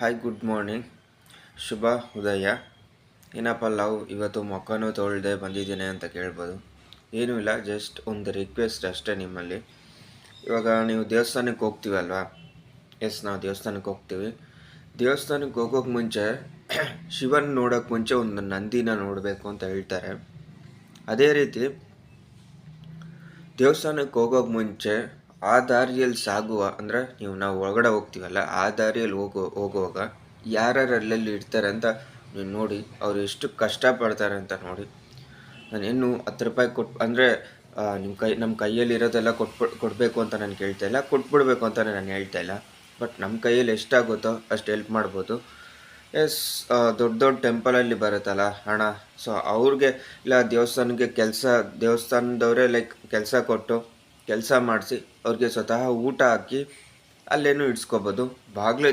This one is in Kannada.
ಹಾಯ್ ಗುಡ್ ಮಾರ್ನಿಂಗ್, ಶುಭ ಉದಯ. ಏನಪ್ಪ ಲವ್ ಇವತ್ತು ಮೊಕ್ಕನೂ ತೊಳ್ದೆ ಬಂದಿದ್ದೀನಿ ಅಂತ ಕೇಳ್ಬೋದು. ಏನೂ ಇಲ್ಲ, ಜಸ್ಟ್ ಒಂದು ರಿಕ್ವೆಸ್ಟ್ ಅಷ್ಟೇ ನಿಮ್ಮಲ್ಲಿ. ಇವಾಗ ನೀವು ದೇವಸ್ಥಾನಕ್ಕೆ ಹೋಗ್ತೀವಲ್ವಾ? ನಾವು ದೇವಸ್ಥಾನಕ್ಕೆ ಹೋಗ್ತೀವಿ. ದೇವಸ್ಥಾನಕ್ಕೆ ಹೋಗೋಕೆ ಮುಂಚೆ ಶಿವನ್ ನೋಡೋಕೆ ಮುಂಚೆ ಒಂದು ನಂದಿನ ನೋಡಬೇಕು ಅಂತ ಹೇಳ್ತಾರೆ. ಅದೇ ರೀತಿ ದೇವಸ್ಥಾನಕ್ಕೆ ಹೋಗೋಕೆ ಮುಂಚೆ ಆ ದಾರಿಯಲ್ಲಿ ಸಾಗುವ ಅಂದರೆ ನಾವು ಒಳಗಡೆ ಹೋಗ್ತೀವಲ್ಲ, ಆ ದಾರಿಯಲ್ಲಿ ಹೋಗುವಾಗ ಯಾರ್ಯಾರು ಅಲ್ಲಲ್ಲಿ ಇರ್ತಾರೆ ಅಂತ ನೀವು ನೋಡಿ, ಅವ್ರು ಎಷ್ಟು ಕಷ್ಟಪಡ್ತಾರೆ ಅಂತ ನೋಡಿ. ನಾನೇನು 10 ರೂಪಾಯಿ ಅಂದರೆ ನಮ್ಮ ಕೈಯಲ್ಲಿ ಇರೋದೆಲ್ಲ ಕೊಡಬೇಕು ಅಂತ ನಾನು ಕೇಳ್ತಾ ಇಲ್ಲ, ಕೊಟ್ಬಿಡ್ಬೇಕು ಅಂತ ನಾನು ಹೇಳ್ತಾ ಇಲ್ಲ. ಬಟ್ ನಮ್ಮ ಕೈಯಲ್ಲಿ ಎಷ್ಟಾಗುತ್ತೋ ಅಷ್ಟು ಹೆಲ್ಪ್ ಮಾಡ್ಬೋದು. ದೊಡ್ಡ ದೊಡ್ಡ ಟೆಂಪಲಲ್ಲಿ ಬರುತ್ತಲ್ಲ ಹಣ, ಸೊ ಅವ್ರಿಗೆ ಇಲ್ಲ ದೇವಸ್ಥಾನದವರೇ ಕೆಲಸ ಕೊಟ್ಟು ಕೆಲಸ ಮಾಡಿಸಿ ಅವ್ರಿಗೆ ಸ್ವತಃ ಊಟ ಹಾಕಿ ಅಲ್ಲೇನೂ ಇಡ್ಸ್ಕೊಬೋದು. ಬಾಗಿಲು